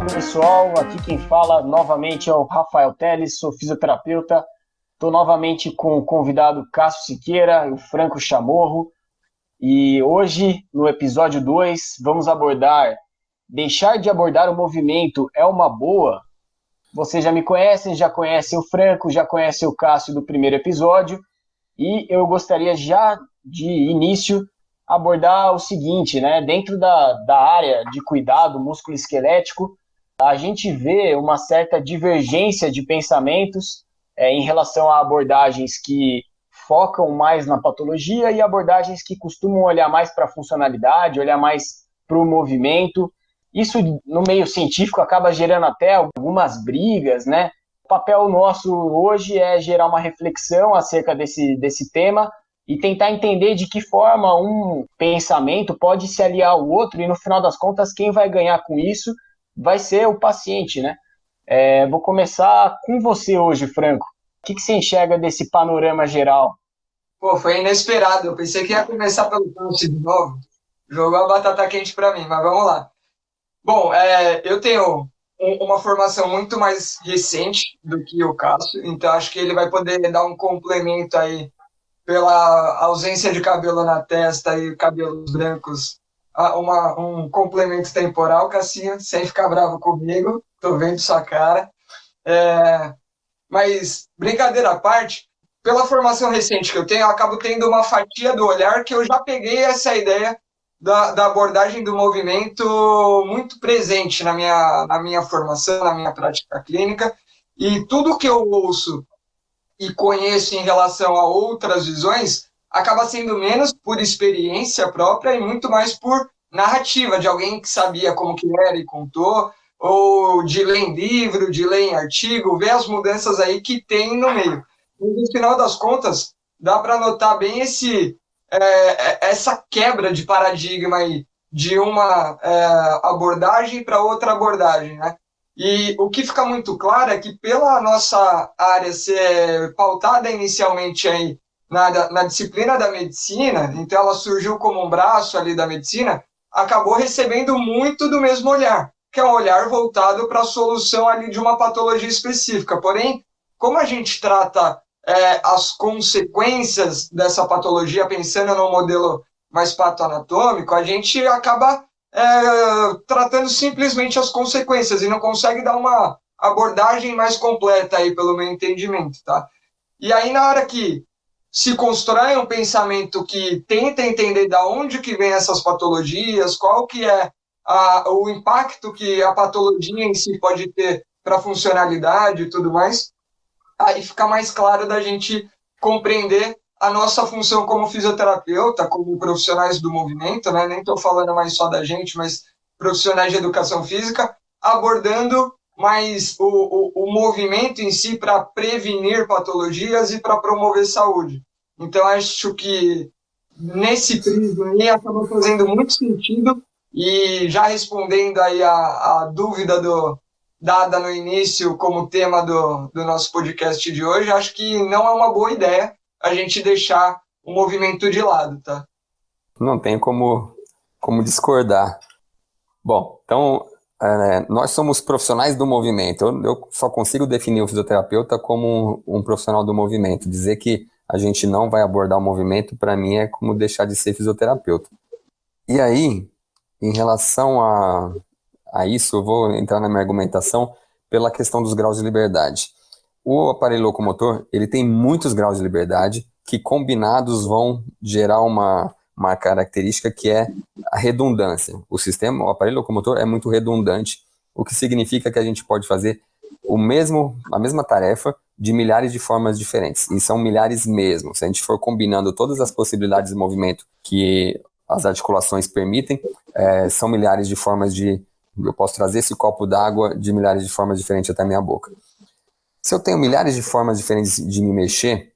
pessoal, aqui quem fala novamente é o Rafael Teles, sou fisioterapeuta. Estou novamente com o convidado Cássio Siqueira e o Franco Chamorro. E hoje, no episódio 2, vamos abordar: deixar de abordar o movimento é uma boa? Vocês já me conhecem, já conhecem o Franco, já conhecem o Cássio do primeiro episódio. E eu gostaria já de início abordar o seguinte, né? Dentro da área de cuidado músculo-esquelético, a gente vê uma certa divergência de pensamentos em relação a abordagens que focam mais na patologia e abordagens que costumam olhar mais para a funcionalidade, olhar mais para o movimento. Isso, no meio científico, acaba gerando até algumas brigas, né? O papel nosso hoje é gerar uma reflexão acerca desse tema e tentar entender de que forma um pensamento pode se aliar ao outro e, no final das contas, quem vai ganhar com isso vai ser o paciente, né? Vou começar com você hoje, Franco. O que você enxerga desse panorama geral? Pô, foi inesperado. Eu pensei que ia começar pelo Pulse de novo. Jogou a batata quente para mim, mas vamos lá. Bom, eu tenho uma formação muito mais recente do que o Cássio, então acho que ele vai poder dar um complemento aí pela ausência de cabelo na testa e cabelos brancos, um complemento temporal, Cassinho, sem ficar bravo comigo, tô vendo sua cara. Mas, brincadeira à parte, pela formação recente que eu tenho, eu acabo tendo uma fatia do olhar que eu já peguei essa ideia da abordagem do movimento muito presente na minha formação, na minha prática clínica, e tudo que eu ouço e conheço em relação a outras visões acaba sendo menos por experiência própria e muito mais por narrativa de alguém que sabia como que era e contou, ou de ler em livro, de ler em artigo, ver as mudanças aí que tem no meio. E, no final das contas, dá para notar bem essa quebra de paradigma aí, de uma abordagem para outra abordagem, né? E o que fica muito claro é que, pela nossa área ser pautada inicialmente aí na disciplina da medicina, então ela surgiu como um braço ali da medicina, acabou recebendo muito do mesmo olhar, que é um olhar voltado para a solução ali de uma patologia específica. Porém, como a gente trata as consequências dessa patologia pensando no modelo mais patoanatômico, a gente acaba tratando simplesmente as consequências e não consegue dar uma abordagem mais completa aí, pelo meu entendimento, tá? E aí, na hora que se constrói um pensamento que tenta entender de onde que vem essas patologias, qual que é o impacto que a patologia em si pode ter para a funcionalidade e tudo mais, aí fica mais claro da gente compreender a nossa função como fisioterapeuta, como profissionais do movimento, né? Nem estou falando mais só da gente, mas profissionais de educação física, abordando mais o movimento em si para prevenir patologias e para promover saúde. Então, acho que nesse prisma aí acaba fazendo muito sentido e já respondendo aí a dúvida dada no início como tema do nosso podcast de hoje, acho que não é uma boa ideia a gente deixar o movimento de lado, tá? Não tem como discordar. Bom, então, nós somos profissionais do movimento. Eu só consigo definir o fisioterapeuta como um profissional do movimento. Dizer que a gente não vai abordar o movimento, para mim, é como deixar de ser fisioterapeuta. E aí, em relação a isso, eu vou entrar na minha argumentação pela questão dos graus de liberdade. O aparelho locomotor, ele tem muitos graus de liberdade que combinados vão gerar uma característica que é a redundância. O aparelho locomotor é muito redundante, o que significa que a gente pode fazer a mesma tarefa de milhares de formas diferentes, e são milhares mesmo. Se a gente for combinando todas as possibilidades de movimento que as articulações permitem, são milhares de formas eu posso trazer esse copo d'água de milhares de formas diferentes até a minha boca. Se eu tenho milhares de formas diferentes de me mexer,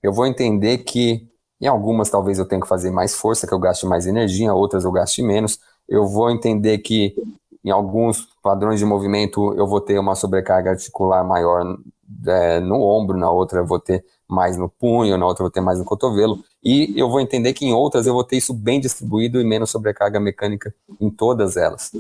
eu vou entender que em algumas talvez eu tenha que fazer mais força, que eu gaste mais energia, outras eu gaste menos. Eu vou entender que em alguns padrões de movimento eu vou ter uma sobrecarga articular maior no ombro, na outra eu vou ter mais no punho, na outra eu vou ter mais no cotovelo. E eu vou entender que em outras eu vou ter isso bem distribuído e menos sobrecarga mecânica em todas elas.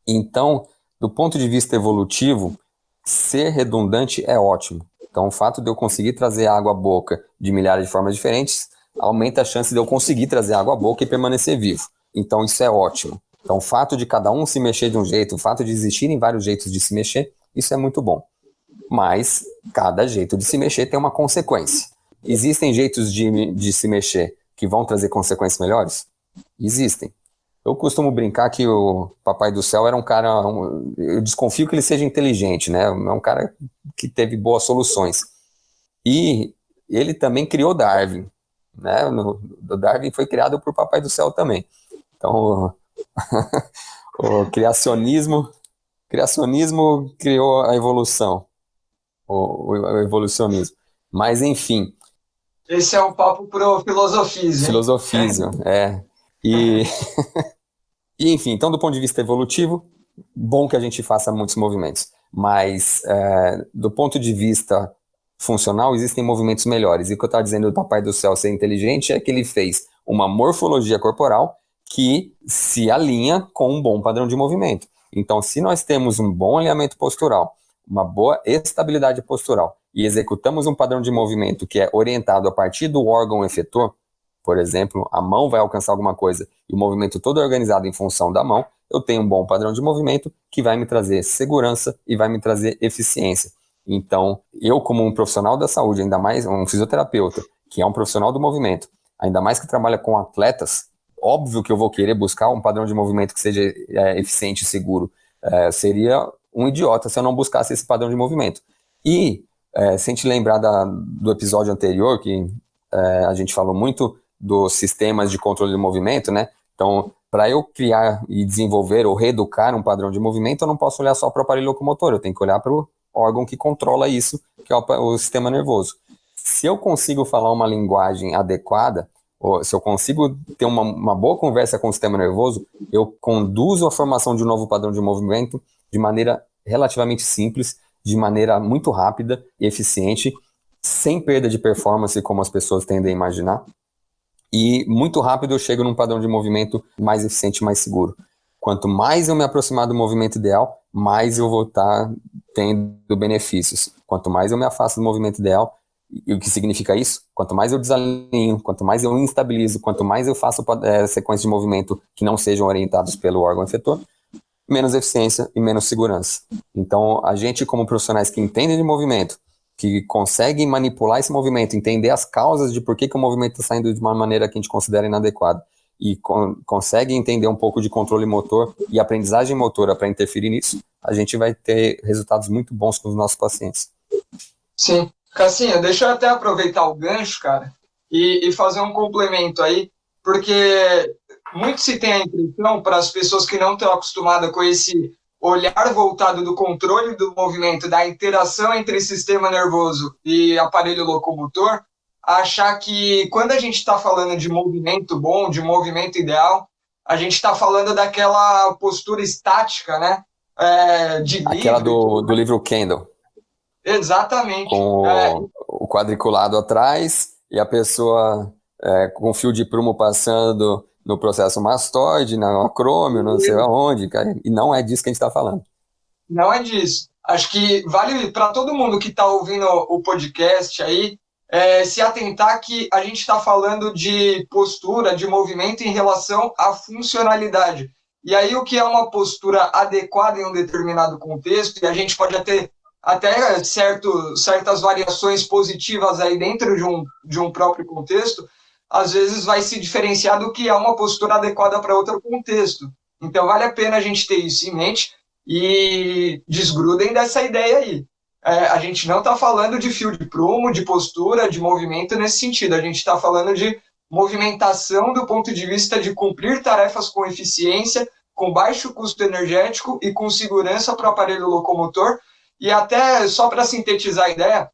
Então, Do ponto de vista evolutivo, ser redundante é ótimo. Então, o fato de eu conseguir trazer água à boca de milhares de formas diferentes aumenta a chance de eu conseguir trazer água à boca e permanecer vivo. Então, isso é ótimo. Então, o fato de cada um se mexer de um jeito, o fato de existirem vários jeitos de se mexer, isso é muito bom. Mas cada jeito de se mexer tem uma consequência. Existem jeitos de se mexer que vão trazer consequências melhores? Existem. Eu costumo brincar que o Papai do Céu era um cara... eu desconfio que ele seja inteligente, né? É um cara que teve boas soluções. E ele também criou Darwin, né? O Darwin foi criado por Papai do Céu também. Então, o criacionismo criou a evolução, o evolucionismo. Mas, enfim. Esse é um papo pro filosofismo. Filosofismo, E, enfim, então, do ponto de vista evolutivo, bom que a gente faça muitos movimentos. Mas, do ponto de vista funcional, existem movimentos melhores. E o que eu estava dizendo do Papai do Céu ser inteligente é que ele fez uma morfologia corporal que se alinha com um bom padrão de movimento. Então, se nós temos um bom alinhamento postural, uma boa estabilidade postural e executamos um padrão de movimento que é orientado a partir do órgão efetor, por exemplo, a mão vai alcançar alguma coisa e o movimento todo é organizado em função da mão, eu tenho um bom padrão de movimento que vai me trazer segurança e vai me trazer eficiência. Então, eu como um profissional da saúde, ainda mais um fisioterapeuta, que é um profissional do movimento, ainda mais que trabalha com atletas, óbvio que eu vou querer buscar um padrão de movimento que seja eficiente e seguro. Seria um idiota se eu não buscasse esse padrão de movimento. E, se a gente lembrar do episódio anterior, que a gente falou muito dos sistemas de controle de movimento, né? Então, para eu criar e desenvolver ou reeducar um padrão de movimento, eu não posso olhar só para o aparelho locomotor, eu tenho que olhar para o órgão que controla isso, que é o sistema nervoso. Se eu consigo falar uma linguagem adequada, ou se eu consigo ter uma boa conversa com o sistema nervoso, eu conduzo a formação de um novo padrão de movimento de maneira relativamente simples, de maneira muito rápida e eficiente, sem perda de performance, como as pessoas tendem a imaginar. E muito rápido eu chego num padrão de movimento mais eficiente e mais seguro. Quanto mais eu me aproximar do movimento ideal, mais eu vou estar tendo benefícios. Quanto mais eu me afasto do movimento ideal, e o que significa isso? Quanto mais eu desalinho, quanto mais eu instabilizo, quanto mais eu faço sequências de movimento que não sejam orientados pelo órgão efetor, menos eficiência e menos segurança. Então, a gente, como profissionais que entendem de movimento, que conseguem manipular esse movimento, entender as causas de por que o movimento está saindo de uma maneira que a gente considera inadequada, e consegue entender um pouco de controle motor e aprendizagem motora para interferir nisso, a gente vai ter resultados muito bons com os nossos pacientes. Sim. Cassinha, deixa eu até aproveitar o gancho, cara, e fazer um complemento aí, porque muito se tem a impressão, para as pessoas que não estão acostumadas com esse olhar voltado do controle do movimento, da interação entre sistema nervoso e aparelho locomotor, achar que quando a gente está falando de movimento bom, de movimento ideal, a gente está falando daquela postura estática, né? Aquela do livro Kendall. Exatamente. Com o quadriculado atrás e a pessoa com fio de prumo passando no processo mastoide, no acrômio, não sei aonde, cara, e não é disso que a gente está falando. Não é disso. Acho que vale para todo mundo que está ouvindo o podcast aí se atentar que a gente está falando de postura, de movimento em relação à funcionalidade. E aí o que é uma postura adequada em um determinado contexto, e a gente pode até certas variações positivas aí dentro de um próprio contexto, às vezes vai se diferenciar do que é uma postura adequada para outro contexto. Então vale a pena a gente ter isso em mente e desgrudem dessa ideia aí. A gente não está falando de fio de prumo, de postura, de movimento nesse sentido. A gente está falando de movimentação do ponto de vista de cumprir tarefas com eficiência, com baixo custo energético e com segurança para o aparelho locomotor. E até, só para sintetizar a ideia,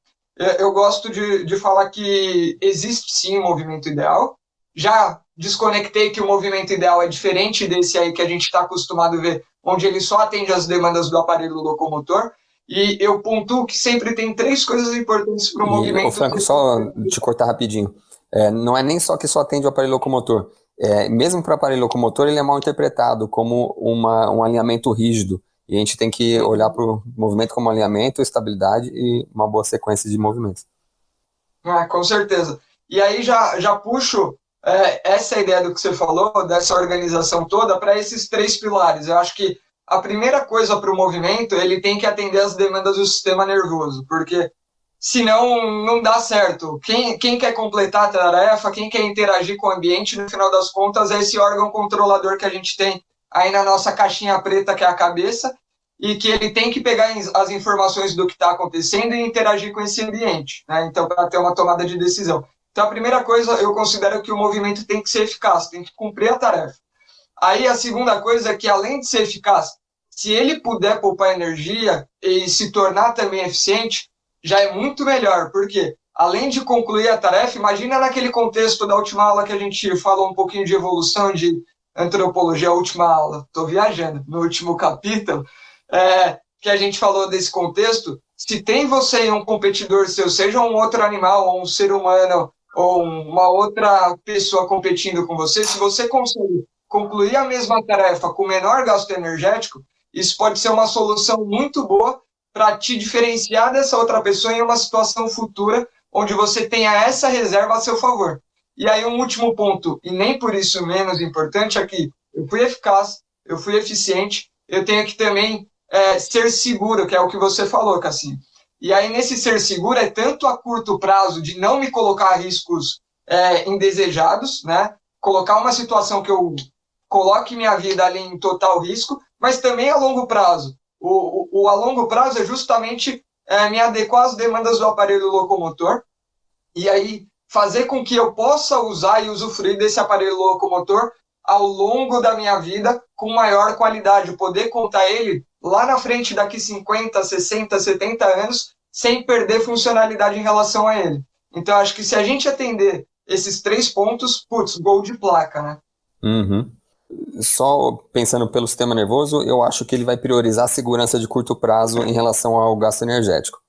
eu gosto de falar que existe sim um movimento ideal. Já desconectei que o movimento ideal é diferente desse aí que a gente está acostumado a ver, onde ele só atende às demandas do aparelho locomotor. E eu pontuo que sempre tem 3 coisas importantes para o movimento. Franco, só te cortar rapidinho. Não é nem só que só atende o aparelho locomotor. Mesmo para o aparelho locomotor, ele é mal interpretado como um alinhamento rígido. E a gente tem que olhar para o movimento como alinhamento, estabilidade e uma boa sequência de movimentos. Com certeza. E aí já puxo essa ideia do que você falou, dessa organização toda, para esses 3 pilares. Eu acho que a primeira coisa para o movimento, ele tem que atender às demandas do sistema nervoso, porque senão não dá certo. Quem quer completar a tarefa, quem quer interagir com o ambiente, no final das contas, é esse órgão controlador que a gente tem aí na nossa caixinha preta, que é a cabeça, e que ele tem que pegar as informações do que está acontecendo e interagir com esse ambiente, né? Então, para ter uma tomada de decisão. Então, a primeira coisa, eu considero que o movimento tem que ser eficaz, tem que cumprir a tarefa. Aí, a segunda coisa é que, além de ser eficaz, se ele puder poupar energia e se tornar também eficiente, já é muito melhor, porque, além de concluir a tarefa, imagina naquele contexto da última aula que a gente falou um pouquinho de evolução, de antropologia, a última aula, estou viajando, no último capítulo, que a gente falou desse contexto, se tem você e um competidor seu, seja um outro animal, ou um ser humano, ou uma outra pessoa competindo com você, se você consegue concluir a mesma tarefa com menor gasto energético, isso pode ser uma solução muito boa para te diferenciar dessa outra pessoa em uma situação futura onde você tenha essa reserva a seu favor. E aí um último ponto, e nem por isso menos importante, é que eu fui eficaz, eu fui eficiente, eu tenho que também ser seguro, que é o que você falou, Cassim. E aí, nesse ser seguro, é tanto a curto prazo de não me colocar riscos indesejados, né? Colocar uma situação que eu coloque minha vida ali em total risco, mas também a longo prazo. O a longo prazo é justamente me adequar às demandas do aparelho locomotor e aí fazer com que eu possa usar e usufruir desse aparelho locomotor ao longo da minha vida com maior qualidade, poder contar ele lá na frente daqui 50, 60, 70 anos, sem perder funcionalidade em relação a ele. Então, acho que se a gente atender esses 3 pontos, gol de placa, né? Uhum. Só pensando pelo sistema nervoso, eu acho que ele vai priorizar a segurança de curto prazo em relação ao gasto energético.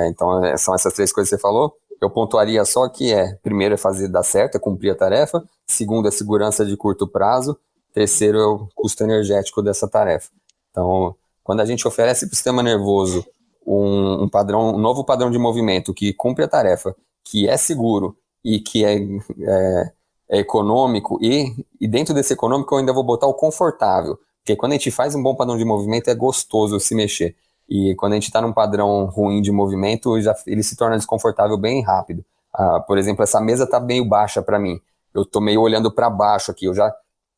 Então, são essas 3 coisas que você falou. Eu pontuaria só que primeiro é fazer dar certo, é cumprir a tarefa. Segundo é segurança de curto prazo. Terceiro é o custo energético dessa tarefa. Então, quando a gente oferece para o sistema nervoso um novo padrão de movimento que cumpre a tarefa, que é seguro e que é econômico, e dentro desse econômico eu ainda vou botar o confortável, porque quando a gente faz um bom padrão de movimento é gostoso se mexer, e quando a gente está num padrão ruim de movimento, ele se torna desconfortável bem rápido. Por exemplo, essa mesa está meio baixa para mim, eu estou meio olhando para baixo aqui,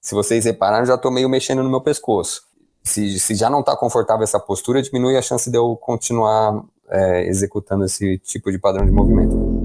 se vocês repararam, já estou meio mexendo no meu pescoço. Se já não está confortável essa postura, diminui a chance de eu continuar executando esse tipo de padrão de movimento.